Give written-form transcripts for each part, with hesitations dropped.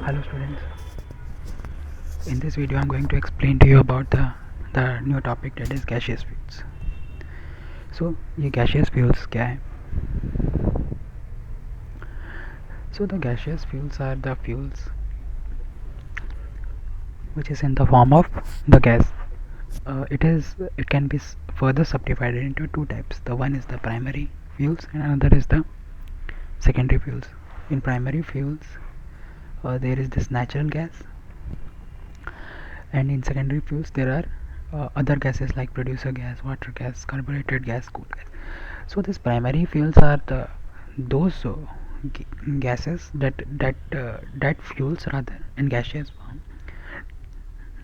Hello students, in this video I'm going to explain to you about the new topic, that is gaseous fuels. So ये gaseous fuels क्या है? So the gaseous fuels are the fuels which is in the form of the gas. It can be further subdivided into two types. The one is the primary fuels and another is the secondary fuels. In primary fuels there is this natural gas, and in secondary fuels there are other gases like producer gas, water gas, carbureted gas, cool gas. So these primary fuels are those gases that fuels rather in gaseous form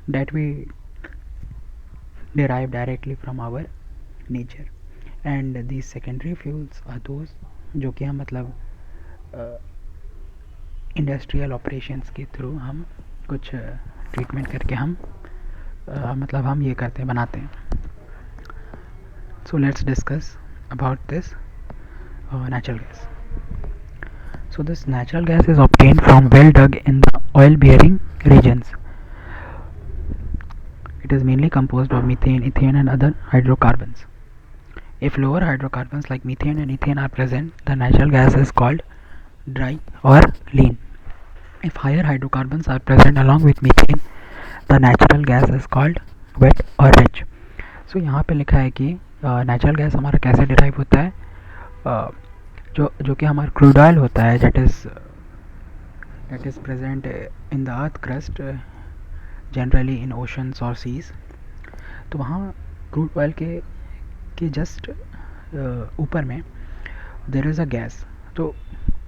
that we derive directly from our nature, and these secondary fuels are those जो कि हम मतलब industrial operations के through हम कुछ treatment करके हम मतलब हम ये करते हैं, बनाते हैं. So let's discuss about this natural gas. So this natural gas is obtained from well dug in the oil bearing regions. It is mainly composed of methane, ethane and other hydrocarbons. If lower hydrocarbons like methane and ethane are present, the natural gas is called dry or lean. If higher hydrocarbons are present along with methane, the natural gas is called wet or rich. So यहाँ पे लिखा है कि natural gas हमारा कैसे derive होता है. जो कि हमारा क्रूड ऑयल होता है, that is present in the earth crust, generally in oceans or seas. तो वहाँ क्रूड ऑयल के जस्ट ऊपर में देयर इज़ अ गैस. तो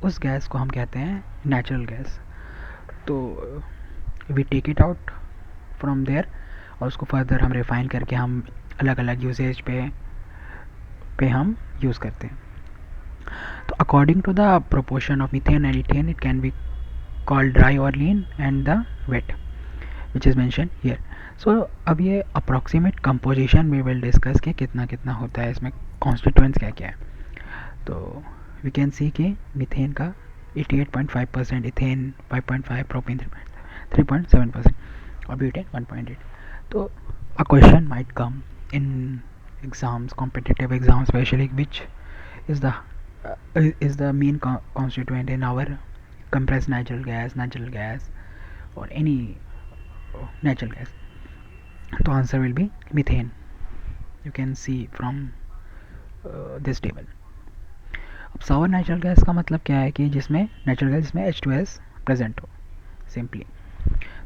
उस गैस को हम कहते हैं नेचुरल गैस. तो we take it out from there और उसको फर्दर हम रिफाइन करके हम अलग अलग यूसेज पे हम यूज़ करते हैं. तो according to the proportion of methane and ethane it can be called dry और lean and the wet which is mention here. So अब ये अप्रॉक्सीमेट कंपोजिशन में विल डिस्कस कि कितना कितना होता है, इसमें कॉन्स्टिट्यूएंट्स क्या क्या है. तो वी कैन सी कि मीथेन का 88.5%, इथेन 5.5, प्रोपेन 3.7% और ब्यूटेन 1.8. तो a question might come in exams, competitive exams especially, which is the main constituent in our compressed natural gas or any natural gas. So answer will be methane. You can see from this table. अब sour natural gas का मतलब क्या है कि जिसमें natural gas जिसमें H2S present हो simply.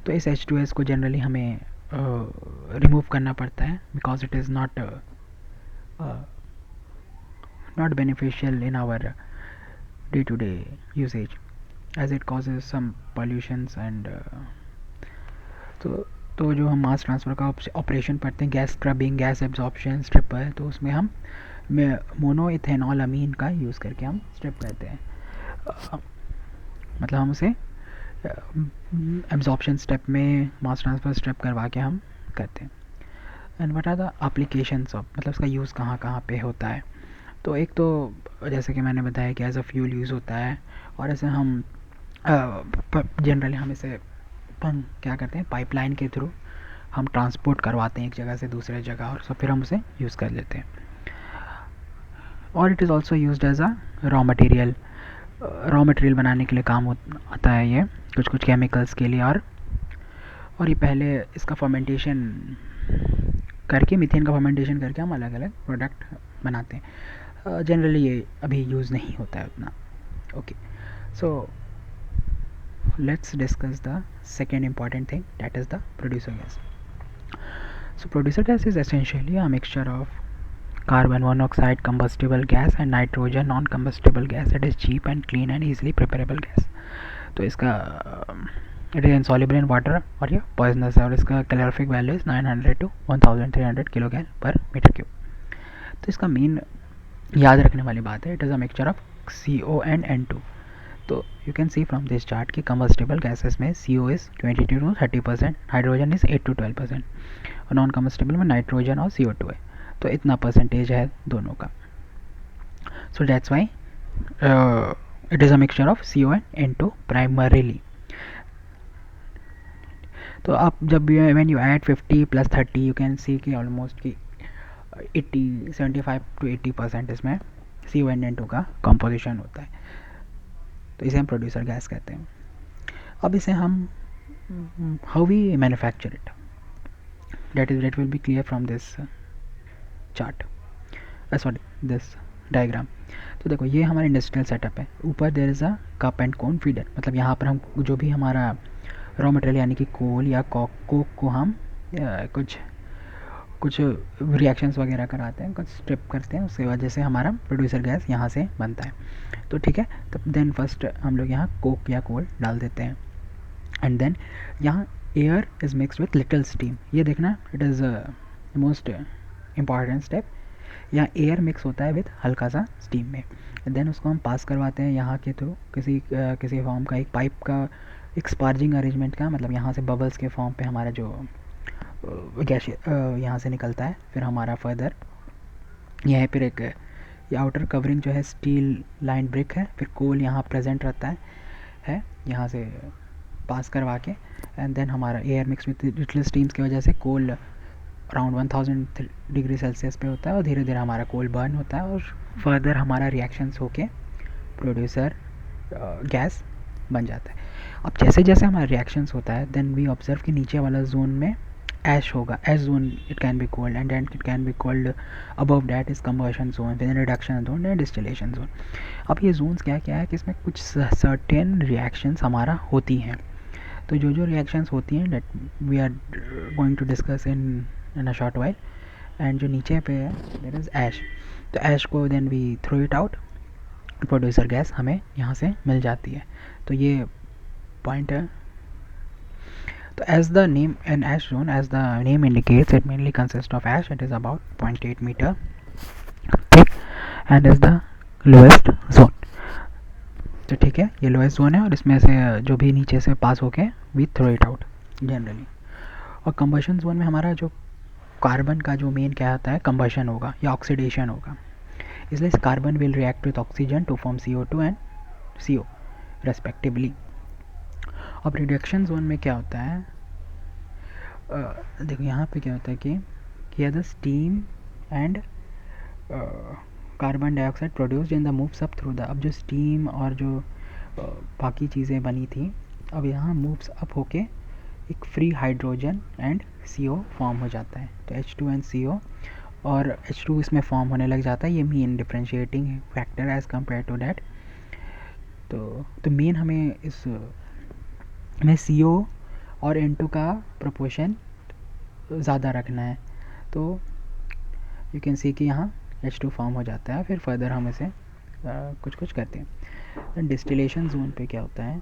तो इस H2S को जनरली हमें रिमूव करना पड़ता है because it is not beneficial in our day-to-day usage as it causes some pollutions and तो जो हम मास ट्रांसफ़र का ऑपरेशन पढ़ते हैं, gas scrubbing, gas absorption, stripper, तो उसमें हम मोनो इथेनॉल अमीन का यूज़ करके हम स्ट्रिप करते हैं. मतलब हम उसे एब्जॉर्प्शन स्टेप में मास ट्रांसफ़र स्टेप करवा के हम करते हैं. And what are the applications of, मतलब उसका यूज़ कहाँ कहाँ पे होता है. तो एक तो जैसे कि मैंने बताया कि एज अ फ्यूल यूज़ होता है, और ऐसे हम जनरली हम इसे क्या करते हैं, पाइपलाइन के थ्रू हम ट्रांसपोर्ट करवाते हैं एक जगह से दूसरे जगह, और फिर हम उसे यूज़ कर लेते हैं. और it is also use as a raw material बनाने के लिए काम आता है ये कुछ केमिकल्स के लिए. और ये पहले इसका फर्मेंटेशन करके, मीथेन का फर्मेंटेशन करके हम अलग अलग प्रोडक्ट बनाते हैं. जनरली ये अभी यूज़ नहीं होता है उतना. Okay, so let's discuss the second important thing, that is the producer gas. So producer gas is essentially a mixture of carbon monoxide combustible gas and nitrogen non-combustible gas. It is cheap and clean and easily preparable gas. तो इसका it is insoluble in water और ये poisonous है, और इसका calorific value is 900 to 1300 kilo cal per metre cube. तो इसका main याद रखने वाली बात है, it is a mixture of CO and N2. तो you can see from this chart कि कंबस्टिबल गैसेस में CO is 22 to 30%, hydrogen is 8 to 12%, और नॉन कंबस्टिबल में नाइट्रोजन और CO2 है. तो इतना परसेंटेज है दोनों का. So that's why it is a mixture of CO and N2 primarily. तो आप जब when you add 50 plus 30 you can see कि ऑलमोस्ट कि 75 to 80% इसमें CO2 का कंपोजिशन होता है, तो इसे हम प्रोड्यूसर गैस कहते हैं। अब इसे हम how we manufacture it, that will be clear from this chart, sorry this diagram. तो देखो ये हमारा इंडस्ट्रियल सेटअप है, ऊपर there is a cup and cone feeder, मतलब यहाँ पर हम जो भी हमारा रॉ मटेरियल यानी कि कोल या कोक को हम कुछ रिएक्शंस वगैरह कराते हैं, कुछ स्ट्रिप करते हैं, उसकी वजह से हमारा प्रोड्यूसर गैस यहाँ से बनता है। तो ठीक है, तो देन फर्स्ट हम लोग यहाँ कोक या कोल डाल देते हैं, एंड देन यहाँ air is mixed with little steam. ये देखना, it is most important step. यहाँ एयर मिक्स होता है विथ हल्का सा स्टीम में, देन उसको हम पास करवाते हैं यहाँ के थ्रू किसी फॉर्म का, एक पाइप का, एक स्पार्जिंग अरेंजमेंट का, मतलब यहाँ से बबल्स के फॉर्म पे हमारा जो गैस यहाँ से निकलता है। फिर हमारा फर्दर यह फिर एक ये आउटर कवरिंग जो है स्टील लाइन ब्रिक है, फिर कोल यहाँ प्रेजेंट रहता है यहाँ से पास करवा के, एंड देन हमारा air mix with little stems की वजह से कोल अराउंड 1000 डिग्री सेल्सियस पे होता है, और धीरे धीरे हमारा कोल बर्न होता है, और फर्दर हमारा रिएक्शंस होके प्रोड्यूसर गैस बन जाता है। अब जैसे जैसे हमारा रिएक्शंस होता है, देन वी ऑब्जर्व कि नीचे वाला जोन में ऐश होगा, ash zone it can be called, and then it can be called above that is combustion zone, then reduction zone, then distillation zone. अब ये जोन्स क्या क्या है कि इसमें कुछ सर्टेन रिएक्शंस हमारा होती हैं, तो जो रिएक्शंस होती हैं that we are going to discuss in a short while. एंड जो नीचे पे है दैट इज़ ऐश, तो ऐश को then we throw it out, producer gas हमें यहाँ से मिल जाती है। तो ये पॉइंट है। तो as the name in ash zone, as the name indicates, it mainly consists of ash. It is about 0.8 meter thick and is the lowest zone. तो ठीक है, ये लोएस्ट जोन है, और इसमें से जो भी नीचे से पास होके we throw it out generally. और कंबशन जोन में हमारा जो कार्बन का जो मेन क्या होता है, कंबशन होगा या ऑक्सीडेशन होगा, इसलिए carbon will react with oxygen to form CO2 and CO respectively. अब रिडक्शन जोन में क्या होता है, देखो यहाँ पे क्या होता है कि here the steam and carbon dioxide produced in the moves up through the, अब जो स्टीम और जो बाकी चीज़ें बनी थी, अब यहाँ मूव्स अप होके एक free hydrogen and CO form हो जाता है, तो H2 एंड CO, और H2 इसमें फॉर्म होने लग जाता है। ये main differentiating factor as compare to that. तो मेन हमें इस में CO और N2 का प्रोपोर्शन ज़्यादा रखना है, तो यू कैन सी कि यहाँ H2 फॉर्म हो जाता है, फिर फर्दर हम इसे कुछ करते हैं। डिस्टिलेशन जोन पे क्या होता है,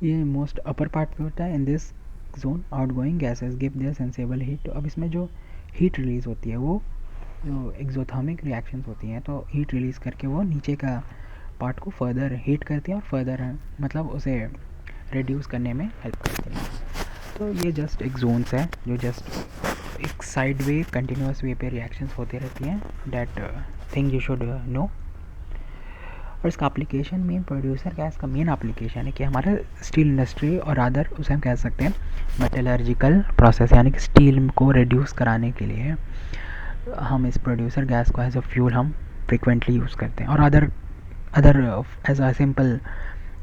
ये मोस्ट अपर पार्ट पे होता है। In this zone outgoing gases give their sensible heat, तो अब इसमें जो हीट रिलीज़ होती है वो जो एक्सोथर्मिक रिएक्शंस होती हैं, तो हीट रिलीज़ करके वो नीचे का पार्ट को फर्दर हीट करती है और फर्दर मतलब उसे रिड्यूस करने में हेल्प करती है। तो ये जस्ट एक जोन्स है जो जस्ट एक साइड वे कंटिन्यूस वे पे रिएक्शंस होती रहती हैं, that thing you should know. और इसका एप्लीकेशन मेन प्रोड्यूसर गैस का मेन एप्लीकेशन है कि हमारे स्टील इंडस्ट्री और अदर उसे हम कह सकते हैं मेटलर्जिकल प्रोसेस, यानी कि स्टील को रिड्यूस कराने के लिए हम इस प्रोड्यूसर गैस को एज अ फ्यूल हम फ्रिक्वेंटली यूज़ करते हैं, और other as a simple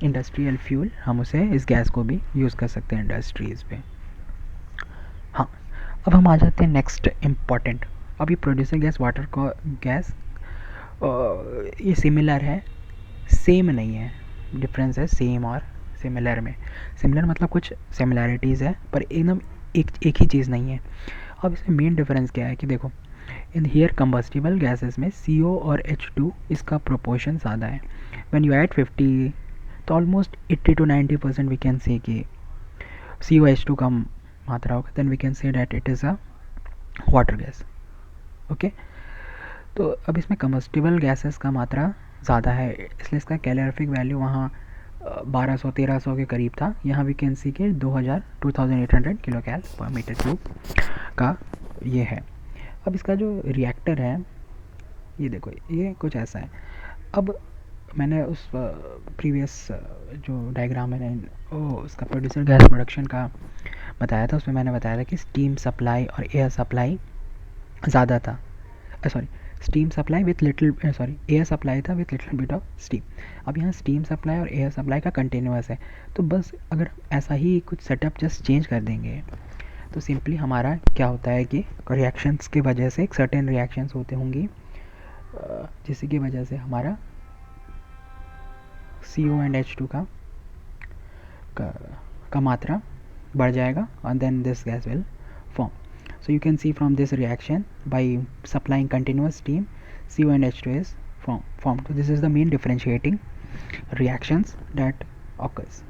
industrial fuel हम उसे इस गैस को भी यूज़ कर सकते हैं इंडस्ट्रीज़ पे। हाँ, अब हम आ जाते हैं नेक्स्ट इम्पॉर्टेंट। अब ये प्रोड्यूसर गैस वाटर को गैस ये सिमिलर है, सेम नहीं है, डिफरेंस है सेम और सिमिलर में। सिमिलर मतलब कुछ सिमिलैरिटीज़ है पर एकदम एक ही चीज़ नहीं है। अब इसमें मेन डिफरेंस क्या है कि देखो, इन हियर कंबस्टिबल गैसेस में CO और H2 इसका प्रोपोर्शन ज़्यादा है। व्हेन यू ऐड 50 तो ऑलमोस्ट 80 to 90% वी कैन से कि COH2 का मात्रा होगा, then we can say that it is a water gas. Okay, तो अब इसमें कंबस्टिबल गैसेस का मात्रा ज़्यादा है, इसलिए इसका कैलोरीफिक वैल्यू वहाँ 1200-1300 के करीब था। यहाँ वी कैन सी के 2800 kilo cal per metre cube का ये है। अब इसका जो रिएक्टर है ये देखो, ये कुछ ऐसा है। अब मैंने उस प्रीवियस जो डायग्राम है उसका प्रोड्यूसर गैस प्रोडक्शन का बताया था, उसमें मैंने बताया था कि स्टीम सप्लाई और एयर सप्लाई ज़्यादा था, sorry steam supply with little, sorry air supply था with little bit of steam. अब यहाँ स्टीम सप्लाई और एयर सप्लाई का कंटिन्यूस है, तो बस अगर ऐसा ही कुछ सेटअप जस्ट चेंज कर देंगे तो सिंपली हमारा क्या होता है कि रिएक्शंस की वजह से एक सर्टेन रिएक्शंस होते होंगी जिसकी वजह से हमारा CO and H2 का मात्रा बढ़ जाएगा और then this gas will form. So you can see from this reaction, by supplying continuous steam, CO and H2 is formed. So this is the main differentiating reactions that occurs.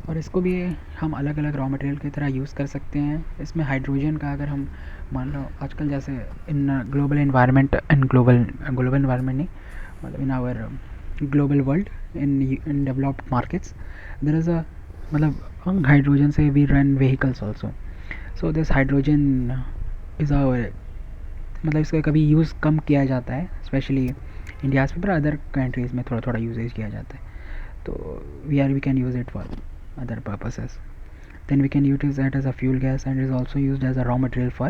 और इसको भी हम अलग अलग रॉ मटेरियल की तरह use कर सकते हैं. इसमें हाइड्रोजन का अगर हम मान लो आजकल जैसे in global environment, in global environment नहीं मतलब in our global world, in developed markets there is a मतलब हाइड्रोजन से we run vehicles also. So this hydrogen is our मतलब इसका कभी यूज़ कम किया जाता है, स्पेशली इंडिया में, पर अदर कंट्रीज़ में थोड़ा थोड़ा यूजेज किया जाता है. तो we can use it for other purposes. Then we can utilize that as a fuel gas and is also used as a raw material for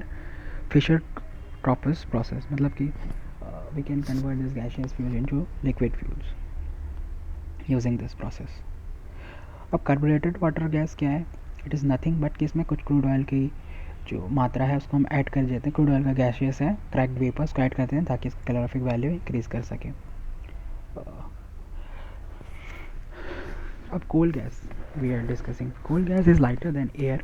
Fischer-Tropsch process. मतलब कि we can convert this gaseous fuel into liquid fuels using this process. अब carbonated water gas क्या है? It is nothing but कि इसमें कुछ crude oil की जो मात्रा है उसको हम ऐड कर देते हैं. क्रूड ऑयल का गैसियस है, क्रैक्ड वेपर, उसको ऐड करते हैं ताकि इसका कैलोरीफिक वैल्यू इंक्रीज कर सके. अब coal gas we are discussing. Coal gas is lighter than air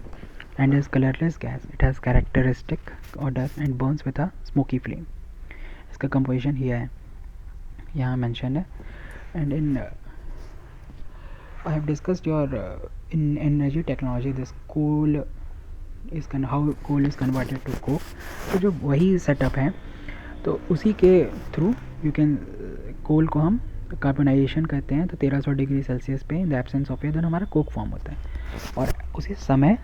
and is colorless gas. It has characteristic odor and burns with a smoky flame. इसका composition here है, यहाँ mention है. And in I have discussed your in energy technology this coal is how coal is converted to coke. तो जो वही setup है तो उसी के थ्रू यू कैन कोल को हम कार्बोनाइजेशन करते हैं. तो 1300 डिग्री सेल्सियस पे in the absence of air then हमारा कोक फॉर्म होता है और उसी समय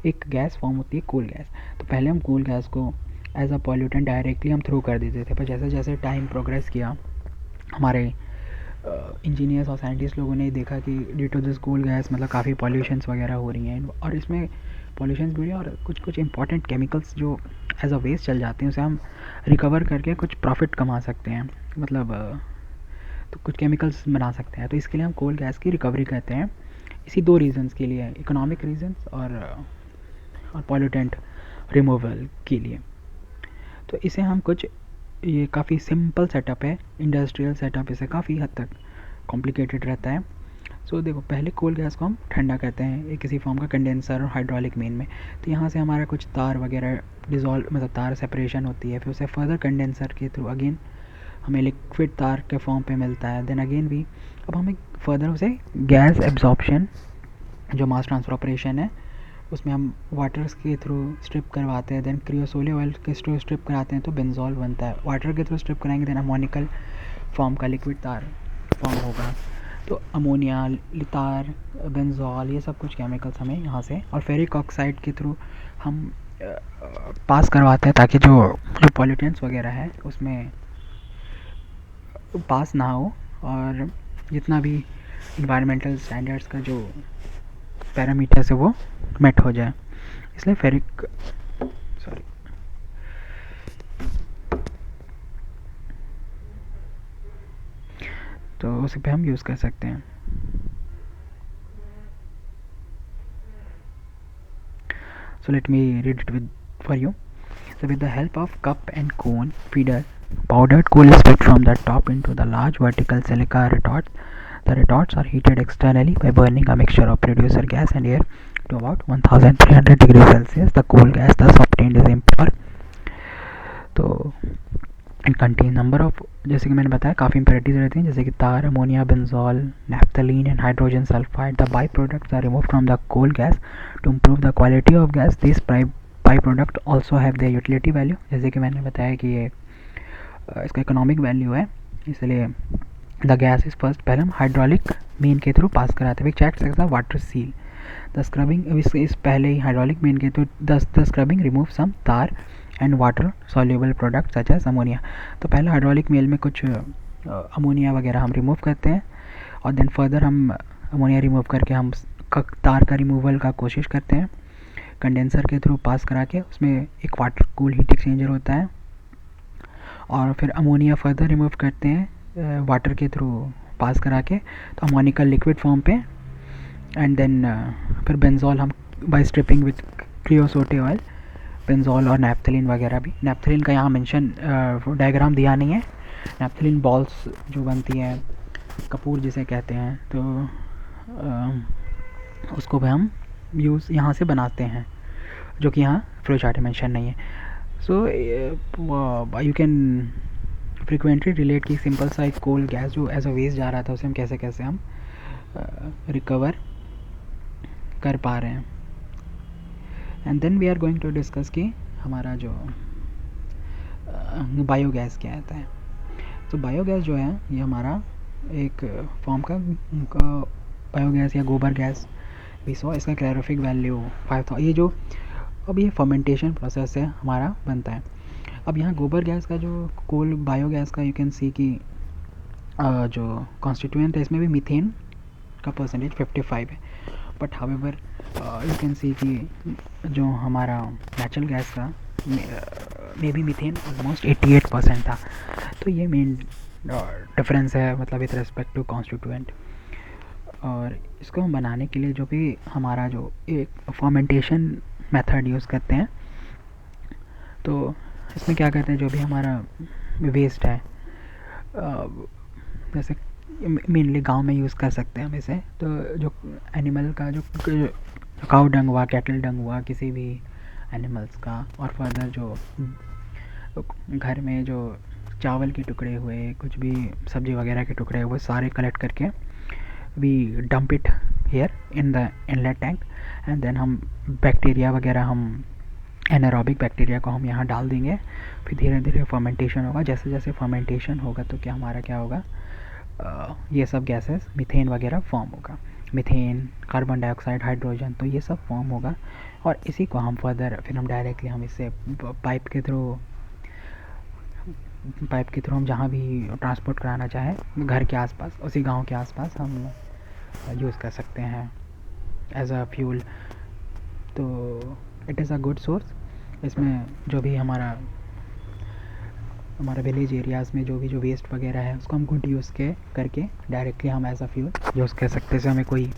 एक गैस फॉर्म होती है कोल गैस. तो पहले हम कोल गैस को एज अ पॉल्यूटेंट डायरेक्टली हम थ्रू कर देते थे, पर जैसे जैसे टाइम प्रोग्रेस किया हमारे इंजीनियर्स और साइंटिस्ट लोगों ने देखा कि due to this coal gas मतलब काफ़ी पॉल्यूशंस वगैरह हो रही हैं और इसमें पॉल्यूशंस भी हो रही हैं और कुछ कुछ इंपॉर्टेंट केमिकल्स जो एज अ वेस्ट चल जाते हैं उसे हम रिकवर करके कुछ प्रॉफिट कमा सकते हैं, मतलब तो कुछ केमिकल्स बना सकते हैं. तो इसके लिए हम कोल गैस की रिकवरी करते हैं. इसी दो रीजंस के लिए, इकोनॉमिक रीजंस और पॉल्यूटेंट रिमूवल के लिए. तो इसे हम कुछ ये काफ़ी सिंपल सेटअप है, इंडस्ट्रियल सेटअप इसे काफ़ी हद तक कॉम्प्लिकेटेड रहता है. सो देखो पहले कोल गैस को हम ठंडा करते हैं एक किसी फॉर्म का कंडेंसर और हाइड्रोलिक मेन में. तो यहाँ से हमारा कुछ तार वगैरह डिज़ोल्व मतलब तार सेपरेशन होती है, फिर उसे फर्दर कंडेंसर के थ्रू अगेन हमें लिक्विड तार के फॉर्म पे मिलता है. देन अगेन भी अब हमें फर्दर उसे गैस एब्जॉर्प्शन जो मास ट्रांसफ़र ऑपरेशन है उसमें हम वाटर्स के थ्रू स्ट्रिप करवाते हैं. देन क्रियोसोलिक ऑयल के थ्रू स्ट्रिप कराते हैं तो बेंजोल बनता है. वाटर के थ्रू स्ट्रिप कराएंगे देन अमोनिकल फॉर्म का लिक्विड तार फॉर्म होगा. तो अमोनिया, तार, बेंजोल ये सब कुछ केमिकल्स हमें यहाँ से और फेरिक ऑक्साइड के थ्रू हम पास करवाते हैं ताकि जो पॉल्यूटेंट्स वगैरह है उसमें पास ना हो और जितना भी इन्वायरमेंटल स्टैंडर्ड्स का जो पैरामीटर्स है वो मेट हो जाए. इसलिए फेरिक तो उसे पे हम यूज़ कर सकते हैं. So let me read it for you. So with the help of cup and cone feeder, powdered coal is fed from the top into the large vertical silica retorts. The retorts are heated externally by burning a mixture of producer gas and air to about 1300 degrees Celsius. The coal gas thus obtained is impure. तो and contain number of, जैसे कि मैंने बताया काफ़ी impurities रहती हैं जैसे कि tar, ammonia, benzol, naphthalene and hydrogen sulphide. The by products are remove from the coal gas to improve the quality of gas. This by product also have the utility value. जैसे कि मैंने बताया कि ये इसका इकोनॉमिक वैल्यू है, इसलिए the gas is first पहले हम हाइड्रोलिक मेन के थ्रू पास कराते हैं which acts as the water seal. The scrubbing इस पहले ही हाइड्रोलिक मेन के through the scrubbing remove some tar and water soluble product such as ammonia. तो पहले हाइड्रोलिक मेल में कुछ अमोनिया वगैरह हम रिमूव करते हैं और देन फर्दर हम अमोनिया रिमूव करके हम तार का रिमूवल का कोशिश करते हैं कंडेंसर के थ्रू पास करा के। उसमें एक वाटर कूल हीट एक्सचेंजर होता है और फिर अमोनिया फर्दर रिमूव करते हैं वाटर के थ्रू पास करा के तो अमोनिकल लिक्विड फॉर्म पे। एंड देन फिर बेंजोल हम by stripping with creosote oil benzol और नैप्थलीन वगैरह भी। नैप्थलीन का यहाँ मेंशन डायग्राम दिया नहीं है। नैप्थलीन बॉल्स जो बनती हैं कपूर जिसे कहते हैं तो उसको भी हम यूज़ यहाँ से बनाते हैं जो कि यहाँ फ्लो चार्ट में मेंशन नहीं है। So you can frequently relate की सिंपल सा एक कोल गैस जो एज अ वेस्ट जा रहा था उसे हम कैसे कैसे हम रिकवर कर पा रहे हैं। And then we are going to discuss कि हमारा जो बायोगैस क्या आता है। तो बायोगैस जो है ये हमारा एक फॉर्म का बायोगैस या गोबर गैस भी सो। इसका कैलोरीफिक वैल्यू 5000। ये जो अब ये फर्मेंटेशन प्रोसेस है हमारा बनता है। अब यहाँ गोबर गैस का जो कोल बायोगैस का यू कैन सी कि जो कॉन्स्टिट्यूएंट है इसमें भी मीथेन का परसेंटेज 55 है। But however you can see कि जो हमारा नेचुरल गैस का मे बी मीथेन ऑलमोस्ट 88% था। तो ये मेन डिफरेंस है मतलब विथ रिस्पेक्ट टू कॉन्स्टिट्यूएंट। और इसको हम बनाने के लिए जो भी हमारा जो एक फर्मेंटेशन मेथड यूज़ करते हैं तो इसमें क्या करते हैं जो भी हमारा वेस्ट है जैसे मेनली गांव में यूज़ कर सकते हैं हम इसे। तो जो एनिमल का जो काऊ डंग हुआ कैटल डंग हुआ किसी भी एनिमल्स का और फर्दर जो घर में जो चावल के टुकड़े हुए कुछ भी सब्जी वगैरह के टुकड़े हुए सारे कलेक्ट करके we dump it here in the inlet tank. And then हम बैक्टीरिया वगैरह हम एनारोबिक बैक्टीरिया को हम यहाँ डाल देंगे। फिर धीरे धीरे फर्मेंटेशन होगा। जैसे जैसे फर्मेंटेशन होगा तो क्या हमारा क्या होगा ये सब गैसेस मीथेन वगैरह फॉर्म होगा। मीथेन कार्बन डाइऑक्साइड हाइड्रोजन तो ये सब फॉर्म होगा। और इसी को हम फर्दर फिर हम डायरेक्टली हम इससे पाइप के थ्रू हम जहाँ भी ट्रांसपोर्ट कराना चाहें घर के आसपास उसी गांव के आसपास हम यूज़ कर सकते हैं एज अ फ्यूल। तो it is a good source. इसमें जो भी हमारा विलेज एरियाज़ में जो वेस्ट वगैरह है उसको हम गुड यूज़ करके डायरेक्टली हम एज अ फ्यूल यूज़ कर सकते हैं। जैसे हमें कोई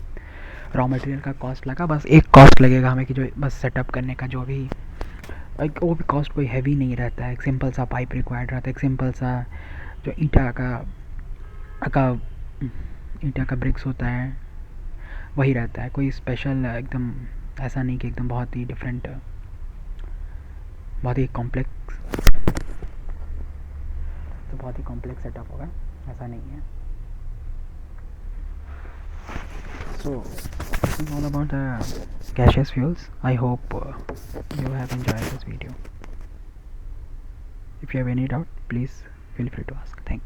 रॉ मटेरियल का कॉस्ट लगा बस एक कॉस्ट लगेगा हमें कि जो बस सेटअप करने का जो भी वो भी कॉस्ट कोई हैवी नहीं रहता है। एक सिंपल सा पाइप रिक्वायर्ड रहता है। एक सिंपल सा जो ईंटा का ब्रिक्स होता है वही रहता है। कोई स्पेशल एकदम ऐसा नहीं कि एकदम बहुत ही डिफरेंट बहुत ही कॉम्प्लेक्स सेटअप होगा ऐसा नहीं है। So this is all about the gaseous fuels. I hope you have enjoyed this video. If you have any doubt, please feel free to ask. Thank you.